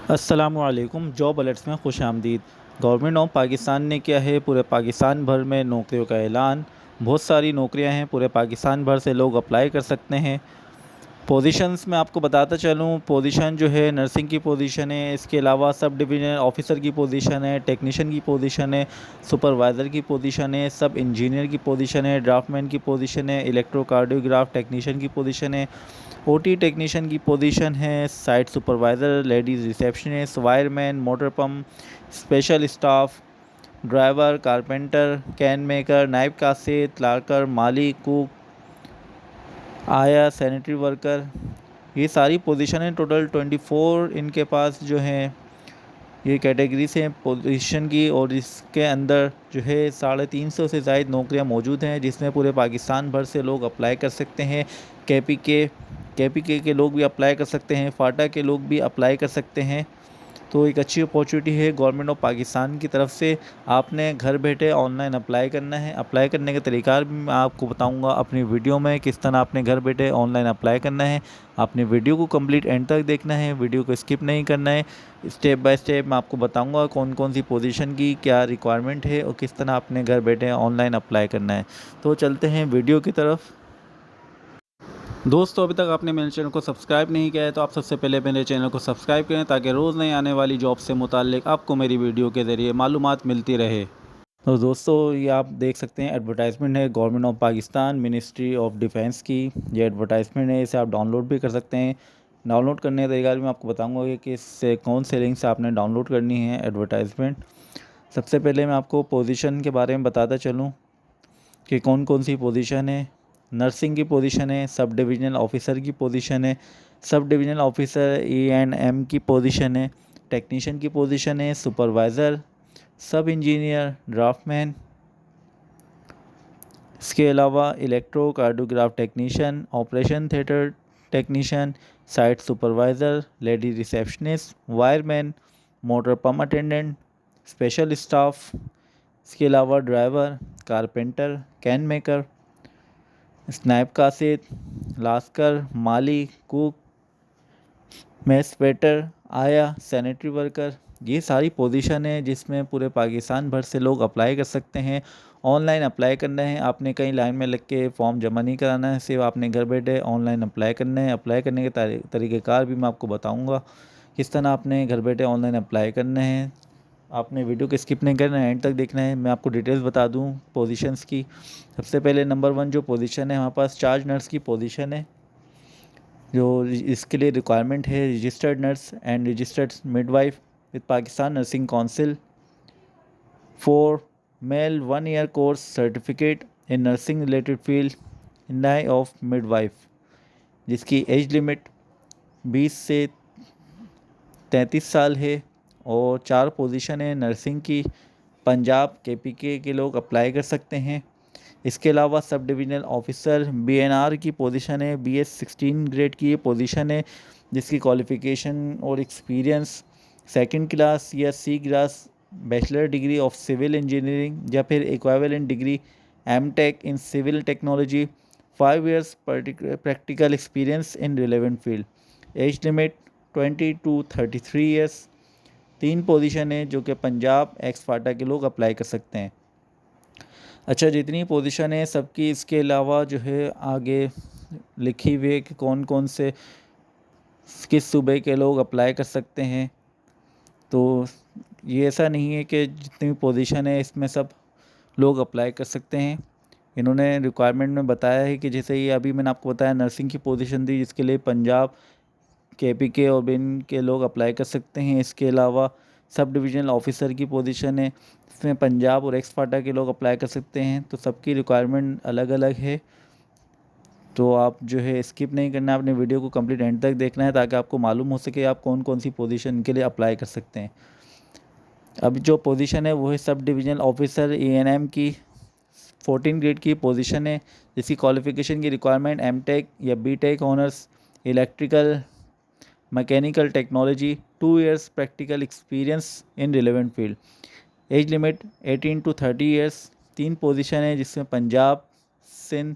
अस्सलामुअलैकुम। Job alerts में खुशामदीद। Government of Pakistan ने किया है पूरे पाकिस्तान भर में नौकरियों का ऐलान। बहुत सारी नौकरियां हैं, पूरे पाकिस्तान भर से लोग अप्लाई कर सकते हैं। पोजीशंस में आपको बताता चलूँ, पोजीशन जो है नर्सिंग की पोजीशन है, इसके अलावा सब डिवीज़नल ऑफिसर की पोजीशन है, टेक्नीशियन की पोजीशन है, सुपरवाइज़र की पोजीशन है, सब इंजीनियर की पोजीशन है, ड्राफ्टमैन की पोजीशन है, इलेक्ट्रोकार्डियोग्राफ टेक्नीशियन की पोजीशन है, ओटी टेक्नीशियन की पोजीशन है, site supervisor, ladies receptionist, wireman, motor pump, special staff, driver, carpenter, can maker, नाइब कासिर, क्लार्कर, माली, कुक, आया, सैनिटरी वर्कर। ये सारी पोजीशन हैं। टोटल 24 इनके पास जो हैं ये कैटेगरीज हैं पोजीशन की, और इसके अंदर जो है 350 से ज़ायद नौकरियां मौजूद हैं, जिसमें पूरे पाकिस्तान भर से लोग अप्लाई कर सकते हैं। के लोग भी अप्लाई कर सकते हैं, फाटा के लोग भी अप्लाई कर सकते हैं। तो एक अच्छी अपॉर्चुनिटी है गवर्नमेंट ऑफ पाकिस्तान की तरफ से। आपने घर बैठे ऑनलाइन अप्लाई करना है। अप्लाई करने का तरीका भी मैं आपको बताऊंगा अपनी वीडियो में, किस तरह आपने घर बैठे ऑनलाइन अप्लाई करना है। आपने वीडियो को कंप्लीट एंड तक देखना है, वीडियो को स्किप नहीं करना है। स्टेप बाय स्टेप मैं आपको बताऊंगा कौन कौन सी पोजीशन की क्या रिक्वायरमेंट है और किस तरह आपने घर बैठे ऑनलाइन अप्लाई करना है। तो चलते हैं वीडियो की तरफ। दोस्तों, अभी तक आपने मेरे चैनल को सब्सक्राइब नहीं किया है तो आप सबसे पहले मेरे चैनल को सब्सक्राइब करें, ताकि रोज़ नई आने वाली जॉब से मुताल्लिक आपको मेरी वीडियो के ज़रिए मालूमात मिलती रहे। तो दोस्तों, ये आप देख सकते हैं एडवर्टाइजमेंट है government of Pakistan ministry of defence की। ये एडवर्टाइजमेंट है, इसे आप डाउनलोड भी कर सकते हैं। डाउनलोड करने का तरीका भी मैं आपको बताऊँगा कि इससे कौन से लिंक से आपने डाउनलोड करनी है एडवर्टाइजमेंट। सबसे पहले मैं आपको पोजीशन के बारे में बताता चलूँ कि कौन कौन सी पोजीशन है। नर्सिंग की पोजीशन है, सब डिविजनल ऑफिसर की पोजीशन है, सब डिविजनल ऑफिसर E&M की पोजीशन है, टेक्नीशियन की पोजीशन है, सुपरवाइज़र, सब इंजीनियर, ड्राफ्टमैन। इसके अलावा electrocardiograph technician, operation theatre technician, site supervisor, lady receptionist, wireman, motor pump attendant, special staff. इसके अलावा ड्राइवर, कारपेंटर, कैन मेकर, स्नैप कासिद, लास्कर, माली, कुक, मेस वेटर, आया, सैनिटरी वर्कर। ये सारी पोजीशन है जिसमें पूरे पाकिस्तान भर से लोग अप्लाई कर सकते हैं। ऑनलाइन अप्लाई करना है, आपने कहीं लाइन में लग के फॉर्म जमा नहीं कराना है, सिर्फ आपने घर बैठे ऑनलाइन अप्लाई करना है। अप्लाई करने के तरीक़ेकार भी मैं आपको बताऊंगा किस तरह आपने घर बैठे ऑनलाइन अप्लाई करना है। आपने वीडियो को स्किप नहीं करना है, एंड तक देखना है। मैं आपको डिटेल्स बता दूं पोजीशंस की। सबसे पहले नंबर 1 जो पोजीशन है हमारे पास चार्ज नर्स की पोजीशन है। जो इसके लिए रिक्वायरमेंट है registered nurse and registered midwife with Pakistan nursing council for male 1 year course certificate in nursing related field in the of midwife, जिसकी एज लिमिट 20 से 33 साल है। और 4 पोजीशन है नर्सिंग की। पंजाब के लोग अप्लाई कर सकते हैं। इसके अलावा सब डिविजनल ऑफिसर BNR की पोजीशन है। BS 16 ग्रेड की ये पोजीशन है, जिसकी क्वालिफ़िकेशन और एक्सपीरियंस सेकंड क्लास या C class bachelor degree of civil engineering या फिर equivalent degree M.Tech in civil technology, 5 years practical experience in relevant field. Age limit 20 to 33 years. 3 position है जो कि पंजाब एक्स फाटा के लोग अप्लाई कर सकते हैं। अच्छा, जितनी पोजीशन है सबकी इसके अलावा जो है आगे लिखी हुई है कि कौन कौन से किस सूबे के लोग अप्लाई कर सकते हैं। तो ये ऐसा नहीं है कि जितनी भी पोजीशन है इसमें सब लोग अप्लाई कर सकते हैं। इन्होंने रिक्वायरमेंट में बताया है कि जैसे ये अभी मैंने आपको बताया नर्सिंग की पोजीशन थी, जिसके लिए पंजाब KPK और बिन के लोग अप्लाई कर सकते हैं। इसके अलावा सब डिविजनल ऑफिसर की पोजीशन है, इसमें पंजाब और एक्स फाटा के लोग अप्लाई कर सकते हैं। तो सबकी रिक्वायरमेंट अलग अलग है। तो आप जो है स्किप नहीं करना है, अपने वीडियो को कंप्लीट एंड तक देखना है, ताकि आपको मालूम हो सके आप कौन कौन सी पोजीशन के लिए अप्लाई कर सकते हैं। अब जो पोजीशन है वो है सब डिविजनल ऑफिसर E&M की 14 ग्रेड की पोजीशन है, जिसकी क्वालिफ़िकेशन की रिक्वायरमेंट M.Tech या B.Tech honours electrical mechanical technology, 2 years practical experience in relevant field. Age limit 18 to 30 years. 3 position है जिसमें पंजाब, सिंध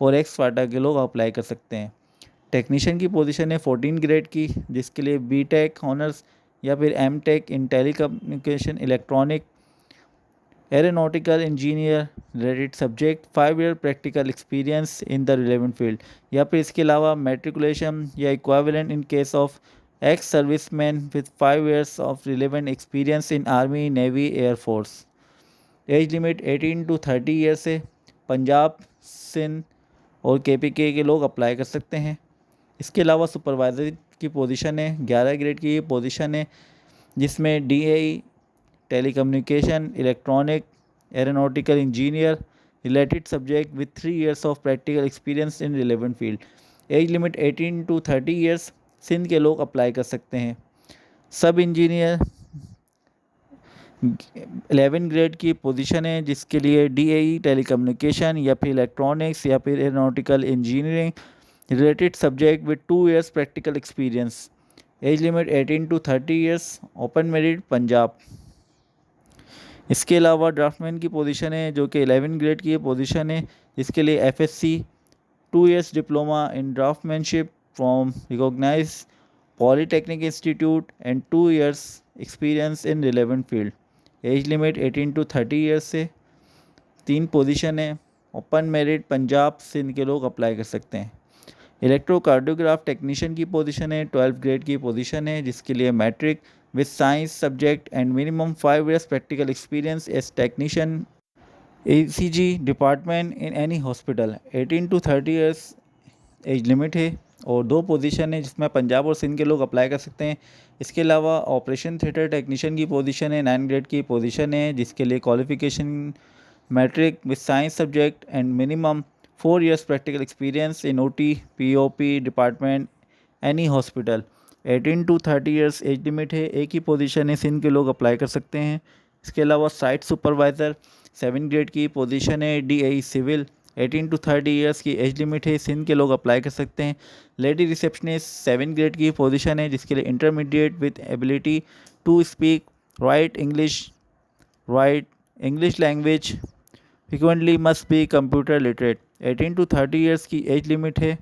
और एक्स फाटा के लोग अप्लाई कर सकते हैं। टेक्नीशियन की पोजीशन है 14 ग्रेड की, जिसके लिए B.Tech ऑनर्स या फिर M.Tech in telecommunication electronic, aeronautical engineer related subject, 5 year practical experience in the relevant field, या फिर इसके अलावा मेट्रिकुलेशन या equivalent in case of ex serviceman with 5 years of relevant experience in army, navy, air force. As limit 18 to 30 years है। पंजाब, सिंध और KPK के लोग apply कर सकते हैं। इसके अलावा सुपरवाइज़र की पोजीशन है, 11 ग्रेड की ये पोजीशन है, जिसमें DAE telecommunication electronic aeronautical engineer related subject with 3 years of practical experience in relevant field. Age limit 18 to 30 years. Sindh के लोग अप्लाई कर सकते हैं। सब इंजीनियर 11 ग्रेड की पोजीशन है, जिसके लिए DAE टेलीकम्युनिकेशन या फिर इलेक्ट्रॉनिक्स या फिर aeronautical engineering related subject with 2 years practical experience. As limit 18 to 30 years. Open merit Punjab. इसके अलावा ड्राफ्टमैन की पोजीशन है, जो कि 11 ग्रेड की पोजीशन है, जिसके लिए FSC 2 years diploma in draftsmanship from recognise polytechnic institute and 2 years experience in relevant field. Age limit 18 to 30 years से। 3 पोजीशन है। ओपन मेरिट पंजाब, सिंध के लोग अप्लाई कर सकते हैं। इलेक्ट्रोकार्डियोग्राफ टेक्नीशियन की पोजीशन है, 12 ग्रेड की पोजीशन है, जिसके लिए matric with science subject and minimum 5 years practical experience as technician ECG department in any hospital। 18 to 30 years as limit है। और 2 पोजीशन है, जिसमें पंजाब और सिंध के लोग अप्लाई कर सकते हैं। इसके अलावा ऑपरेशन थिएटर टेक्नीशियन की पोजीशन है, 9 ग्रेड की पोजीशन है, जिसके लिए qualification matric with science subject and minimum 4 years practical experience in OT POP department any hospital. 18 to 30 years age limit है। एक ही पोजीशन है, सिंध के लोग अप्लाई कर सकते हैं। इसके अलावा साइट सुपरवाइज़र 7 ग्रेड की पोजीशन है, DAE सिविल, 18 to 30 ईयर्स की एज लिमिट है, सिंध के लोग अप्लाई कर सकते हैं। लेडी रिसेप्शनिस्ट 7 ग्रेड की पोजीशन है, जिसके लिए intermediate with ability to speak right English language, frequently must be computer literate. 18 to 30 years की एज लिमिट है।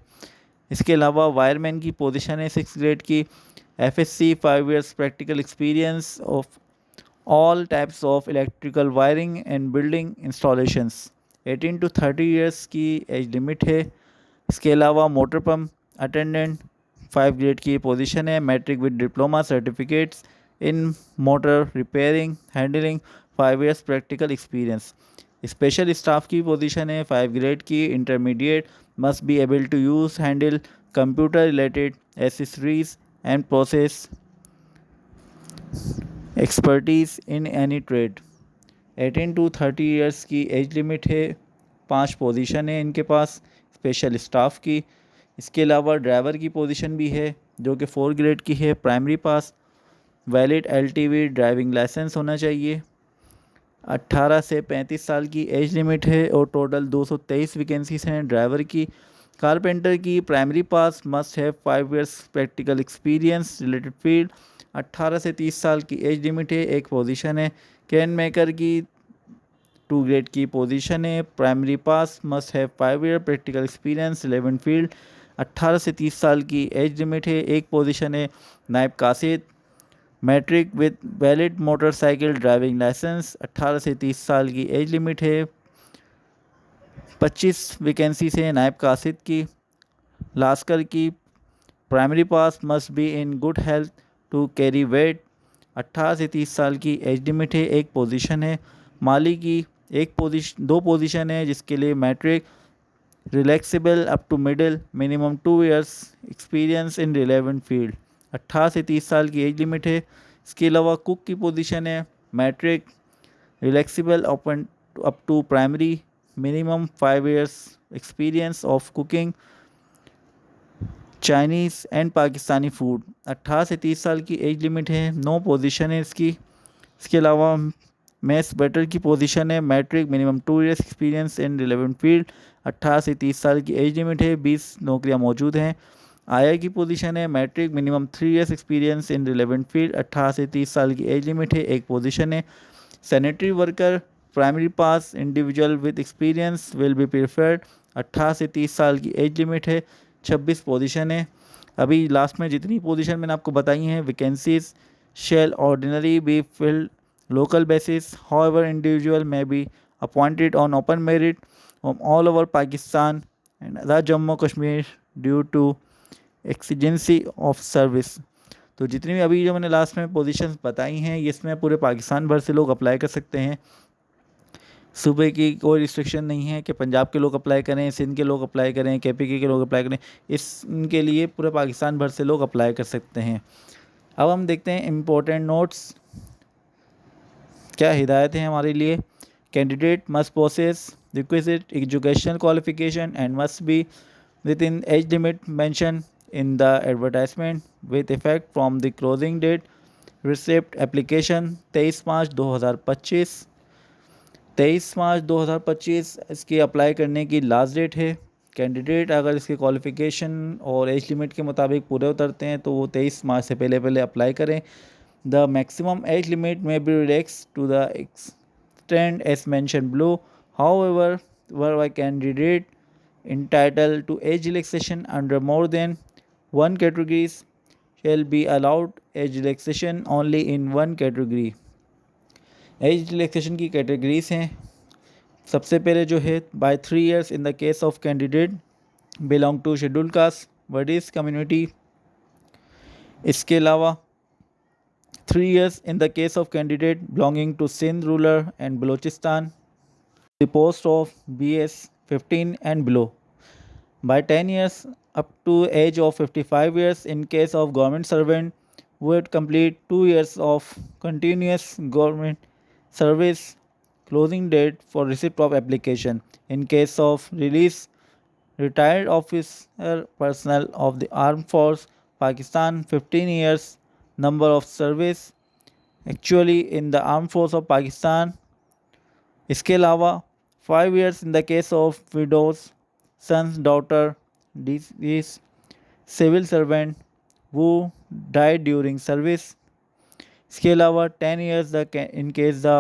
इसके अलावा वायरमैन की पोजीशन है, 6 ग्रेड की, FSC 5 years practical experience of all types of electrical wiring and building installations. 18 to 30 years की age limit है। इसके अलावा मोटर पंप अटेंडेंट 5 ग्रेड की पोजीशन है, matric with diploma certificates in motor repairing handling, 5 years practical experience. Special staff की position है, 5 grade की, intermediate, must be able to use handle computer related accessories and process expertise in any trade। 18 to 30 years की age limit है। 5 position है इनके पास special staff की। इसके अलावा ड्राइवर की पोजीशन भी है, जो कि 4 ग्रेड की है, primary pass, valid LTV driving licence होना चाहिए। 18 से 35 साल की एज लिमिट है और टोटल 223 वैकेंसीज हैं ड्राइवर की। कारपेंटर की primary pass, must have 5 years practical experience related field. 18 से 30 साल की एज लिमिट है, एक पोजीशन है। कैन मेकर की 2 ग्रेड की पोजीशन है, primary pass, must have 5 year practical experience relevant field. 18 से 30 साल की एज लिमिट है, एक पोजीशन है। नायब कासिद, matric with valid motorcycle driving licence. 18 से 30 साल की एज लिमिट है। 25 वैकेंसी से नायब कासिद की। लास्कर की primary pass, must be in good health to carry weight. 18 से 30 साल की एज लिमिट है, एक पोजीशन है। माली की 2 पोजीशन है, जिसके लिए matric relaxable up to middle, minimum 2 years experience in relevant field. 18 से 30 साल की एज लिमिट है। इसके अलावा कुक की पोजीशन है, matric relaxable up to primary, minimum 5 years experience of cooking Chinese and Pakistani food. 18 से 30 साल की एज लिमिट है, 9 पोजीशन है इसकी। इसके अलावा मैथ्स बेटर की पोजीशन है, matric, minimum 2 years experience in relevant field. 18 से 30 साल की एज लिमिट है, 20 नौकरियां मौजूद हैं। आया की पोजीशन है, matric, minimum 3 years experience in relevant field. 18 से 30 साल की एज लिमिट है, एक पोजीशन है। Sanitary worker, primary pass, individual with experience will be preferred. 18 से 30 साल की एज लिमिट है, 26 पोजीशन है। अभी लास्ट में जितनी पोजीशन मैंने आपको बताई हैं vacancies shall ordinarily be filled local basis. However, individual may be appointed on open merit from all over Pakistan and the Jammu Kashmir due to exigency of service. तो जितनी भी अभी जो मैंने लास्ट में पोजीशंस बताई हैं इसमें पूरे पाकिस्तान भर से लोग अप्लाई कर सकते हैं। सूबे की कोई रिस्ट्रिक्शन नहीं है कि पंजाब के लोग अप्लाई करें, सिंध के लोग अप्लाई करें, KPK के लोग अप्लाई करें। इनके लिए पूरे पाकिस्तान भर से लोग अप्लाई कर सकते हैं। अब हम देखते हैं इम्पोर्टेंट नोट्स, क्या हिदायत है हमारे लिए। Candidate must possess requisite educational qualification and must be within age limit mention in the advertisement with effect from the closing date receipt application 23 मार्च 2025। 23 मार्च 2025 इसकी अप्लाई करने की लास्ट डेट है। कैंडिडेट अगर इसके क्वालिफ़िकेशन और एज लिमिट के मुताबिक पूरे उतरते हैं तो वो 23 मार्च से पहले अप्लाई करें। The maximum age limit may be relax to the extend age mention below. However where a candidate entitled to age relaxation under more than one categories shall be allowed age relaxation only in one category। Age relaxation की categories हैं। सबसे पहले जो है by 3 years in the case of candidate belong to schedule caste वर्डिस community. इसके अलावा 3 years in the case of candidate belonging to Sindh rural and Balochistan the post of BS 15 and below। By 10 years up to age of 55 years in case of government servant who had complete 2 years of continuous government service closing date for receipt of application। In case of release retired officer personnel of the armed force Pakistan 15 years number of service actually in the armed force of Pakistan। इसके अलावा 5 years in the case of widows sons daughter deceased civil servant who died during service। इसके अलावा 10 years in case the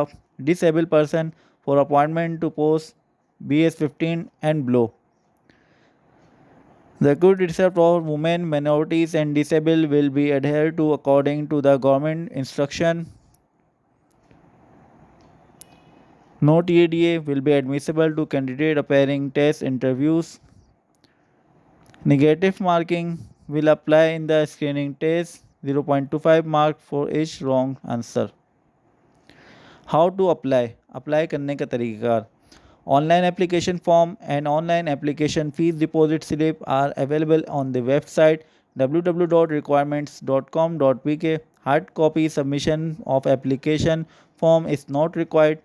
disabled person for appointment to post BS 15 and below। The good reserved for women, minorities and disabled will be adhered to according to the government instruction। No TADA will be admissible to candidate appearing test interviews। Negative marking will apply in the screening test, 0.25 mark for each wrong answer। How to apply? Apply करने का तरीक़ाकार। Online application form and online application fees deposit slip are available on the website www.requirements.com.pk। Hard copy submission of application form is not required।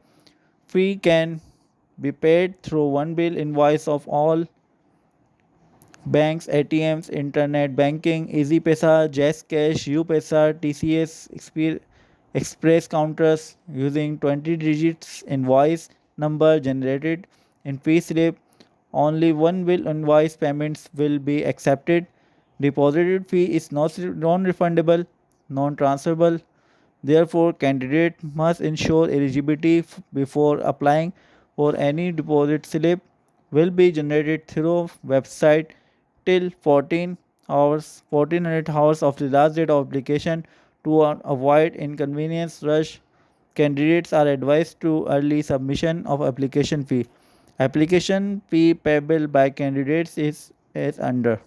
Fee can be paid through one bill invoice of all banks, ATMs, internet banking, Easy Pesa, Jazz Cash, UPesa, TCS, Express counters using 20 digits invoice number generated in fee slip। Only one bill invoice payments will be accepted। Deposited fee is non-refundable, non-transferable। Therefore, candidate must ensure eligibility before applying for any deposit slip will be generated through website till 1400 hours of the last date of application to avoid inconvenience rush। Candidates are advised to early submission of application fee। Application fee payable by candidates is as under: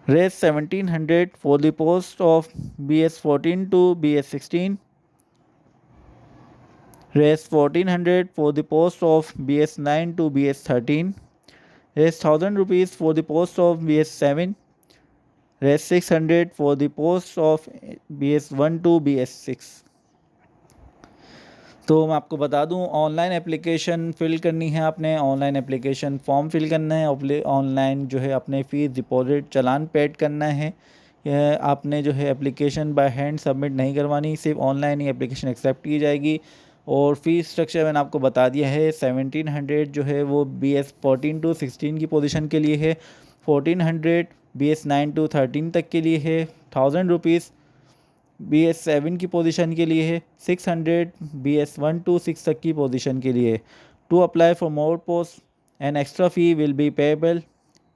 Raise 1700 for the post of BS 14 to BS 16। Raise 1400 for the post of BS 9 to BS 13। Raise 1000 rupees for the post of BS 7। Raise 600 for the post of BS 1 to BS 6। तो मैं आपको बता दूं online application fill करनी है आपने, online application form fill करना है, ऑनलाइन जो है अपने फ़ीस डिपॉजिट चालान पेड करना है। यह आपने जो है एप्लीकेशन बाय हैंड सबमिट नहीं करवानी, सिर्फ ऑनलाइन ही एप्लीकेशन एक्सेप्ट की जाएगी। और फ़ीस स्ट्रक्चर मैंने आपको बता दिया है। 1700 जो है वो BS 14 टू 16 की पोजीशन के लिए है, 1400 BS 9 टू 13 तक के लिए है, 1000 रुपीज़ BS 7 की पोजीशन के लिए है, 600 BS 1 टू 6 तक की पोजीशन के लिए। To apply for more post an extra fee will be payable.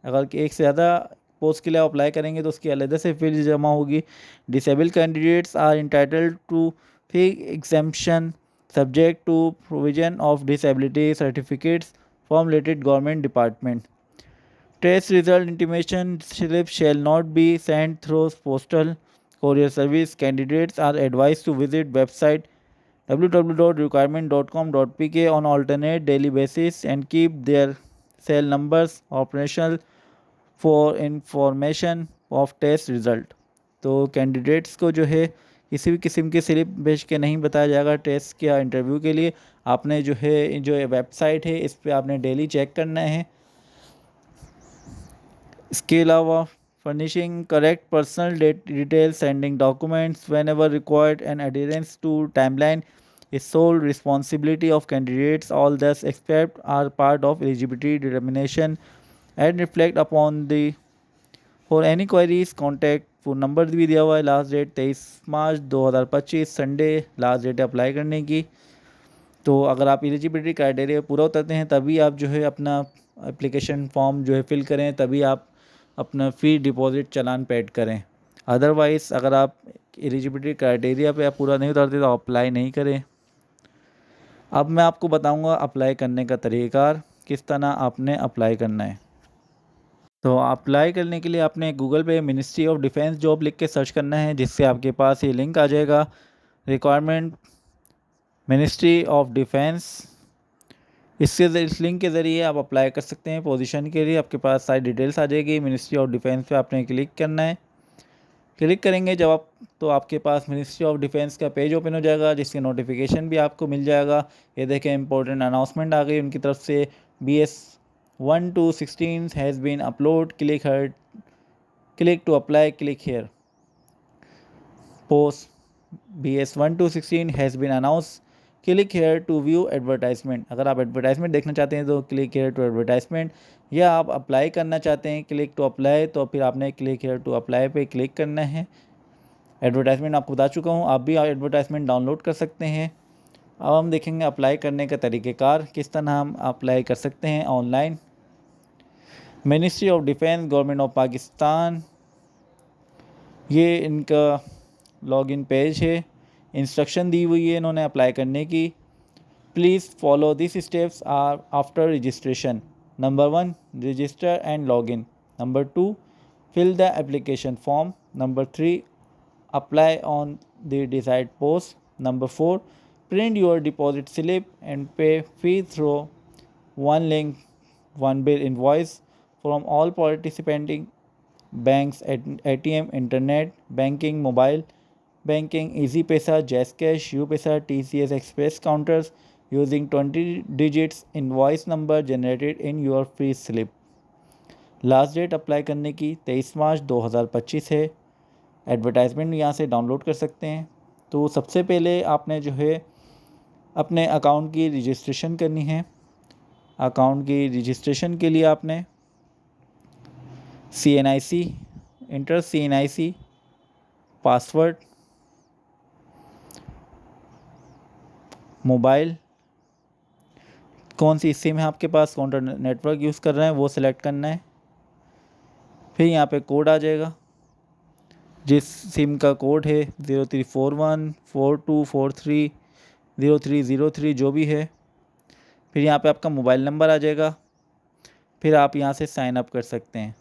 अगर एक से ज़्यादा पोस्ट के लिए अप्लाई करेंगे तो उसकी अलग से फीस जमा होगी। Disable candidates are entitled to fee exemption subject to provision of disability certificates from related government department. Test result intimation slip shall not be sent through postal courier service. Candidates are advised to visit website www.requirement.com.pk on alternate daily basis and keep their cell numbers operational for information of test result। तो candidates को जो है किसी भी किस्म की slip भेज के नहीं बताया जाएगा टेस्ट या इंटरव्यू के लिए। आपने जो है जो वेबसाइट है इस पर आपने डेली चेक करना है। इसके अलावा furnishing correct personal detail sending documents whenever required and adherence to timeline is sole responsibility of candidates. All thus except are part of eligibility determination and reflect upon the for any queries contact phone number भी दिया हुआ है। Last date 23 मार्च 2025 Sunday last date apply करने की। तो अगर आप eligibility criteria पूरा उतरते हैं तभी आप जो है अपना एप्लीकेशन फॉर्म जो है फिल करें, तभी आप अपना फ़ी डिपॉजिट चालान पेड करें। अदरवाइज़ अगर आप एलिजिबिलिटी क्राइटेरिया पे आप पूरा नहीं उतरते तो अप्लाई नहीं करें। अब मैं आपको बताऊंगा अप्लाई करने का तरीक़ार, किस तरह आपने अप्लाई करना है। तो अप्लाई करने के लिए आपने गूगल पे मिनिस्ट्री ऑफ डिफेंस जॉब लिख के सर्च करना है, जिससे आपके पास ये लिंक आ जाएगा रिक्वायरमेंट मिनिस्ट्री ऑफ डिफेंस। इस लिंक के ज़रिए आप अप्लाई कर सकते हैं पोजीशन के लिए। आपके पास सारी डिटेल्स आ जाएगी। मिनिस्ट्री ऑफ डिफेंस पे आपने क्लिक करना है। क्लिक करेंगे जब आप तो आपके पास मिनिस्ट्री ऑफ डिफेंस का पेज ओपन हो जाएगा, जिसकी नोटिफिकेशन भी आपको मिल जाएगा। ये देखें इंपॉर्टेंट अनाउंसमेंट आ गई उनकी तरफ से। BS 1 to 16 has been upload, click to apply, click here. Post BS 1 to 16 has been announce, click here to view advertisement. अगर आप एडवर्टाइजमेंट देखना चाहते हैं तो क्लिक हेयर टू एडवर्टाइजमेंट, या आप अप्लाई करना चाहते हैं क्लिक टू अप्लाई, तो फिर आपने क्लिक हेयर टू अप्लाई पे क्लिक करना है। एडवर्टाइजमेंट आपको बता चुका हूँ, आप भी एडवर्टाइजमेंट डाउनलोड कर सकते हैं। अब हम देखेंगे अप्लाई करने का तरीक़ेकार, किस तरह हम अप्लाई कर सकते हैं online. Ministry of defence government of Pakistan, ये इनका लॉगिन पेज है। इंस्ट्रक्शन दी हुई है इन्होंने अप्लाई करने की। Please follow this steps are after registration. Number 1 register and login. Number 2 fill the application form. Number 3 apply on the desired post. Number 4 print your deposit slip and pay fee through one link, one bill invoice from all participating banks at ATM, internet banking, mobile banking, Easy Pesa, JazzCash, UPesa, TCS Express counters using 20 digits invoice number generated in your free slip। Last date apply करने की 23 मार्च 2025 है। Advertisement यहाँ से download कर सकते हैं। तो सबसे पहले आपने जो है अपने अकाउंट की रजिस्ट्रेशन करनी है। अकाउंट की रजिस्ट्रेशन के लिए आपने CNIC inter CNIC password, mobile कौन सी सिम है आपके पास, कौन सा नेटवर्क यूज़ कर रहे हैं वो सिलेक्ट करना है। फिर यहाँ पे कोड आ जाएगा, जिस सिम का कोड है 034142430303 जो भी है। फिर यहाँ पे आपका मोबाइल नंबर आ जाएगा। फिर आप यहाँ से साइन अप कर सकते हैं।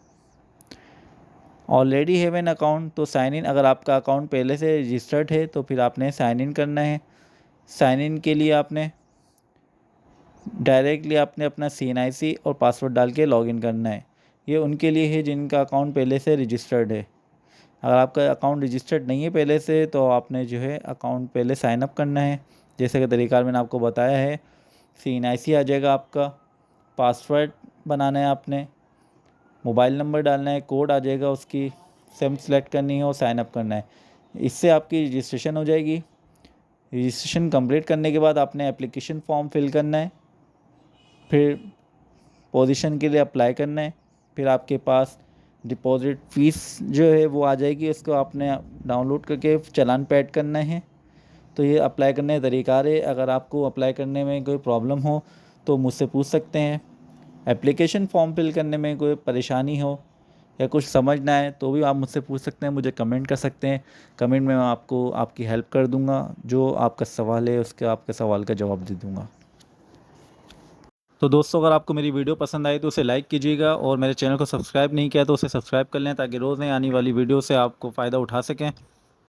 ऑलरेडी हैव एन अकाउंट तो साइन इन, अगर आपका अकाउंट पहले से रजिस्टर्ड है तो फिर आपने साइन इन करना है। साइन इन के लिए आपने डायरेक्टली आपने अपना CNIC और पासवर्ड डाल के लॉगिन करना है। ये उनके लिए है जिनका अकाउंट पहले से रजिस्टर्ड है। अगर आपका अकाउंट रजिस्टर्ड नहीं है पहले से तो आपने जो है अकाउंट पहले साइन अप करना है, जैसे कि तरीका मैंने आपको बताया है। CNIC आ जाएगा आपका, पासवर्ड बनाना है आपने, मोबाइल नंबर डालना है, कोड आ जाएगा, उसकी सिम सेलेक्ट करनी है और साइन अप करना है। इससे आपकी रजिस्ट्रेशन हो जाएगी। रजिस्ट्रेशन कंप्लीट करने के बाद आपने एप्लीकेशन फॉर्म फिल करना है। फिर पोजीशन के लिए अप्लाई करना है। फिर आपके पास डिपॉजिट फ़ीस जो है वो आ जाएगी, उसको आपने डाउनलोड करके चालान पेड करना है। तो ये अप्लाई करने का तरीका है। अगर आपको अप्लाई करने में कोई प्रॉब्लम हो तो मुझसे पूछ सकते हैं। एप्लीकेशन फॉर्म फिल करने में कोई परेशानी हो या कुछ समझना है तो भी आप मुझसे पूछ सकते हैं, मुझे कमेंट कर सकते हैं। कमेंट में मैं आपको आपकी हेल्प कर दूंगा, जो आपका सवाल है उसके आपके सवाल का जवाब दे दूंगा। तो दोस्तों, अगर आपको मेरी वीडियो पसंद आई तो उसे लाइक कीजिएगा, और मेरे चैनल को सब्सक्राइब नहीं किया तो उसे सब्सक्राइब कर लें, ताकि रोज़ नई आने वाली वीडियो से आपको फ़ायदा उठा सकें।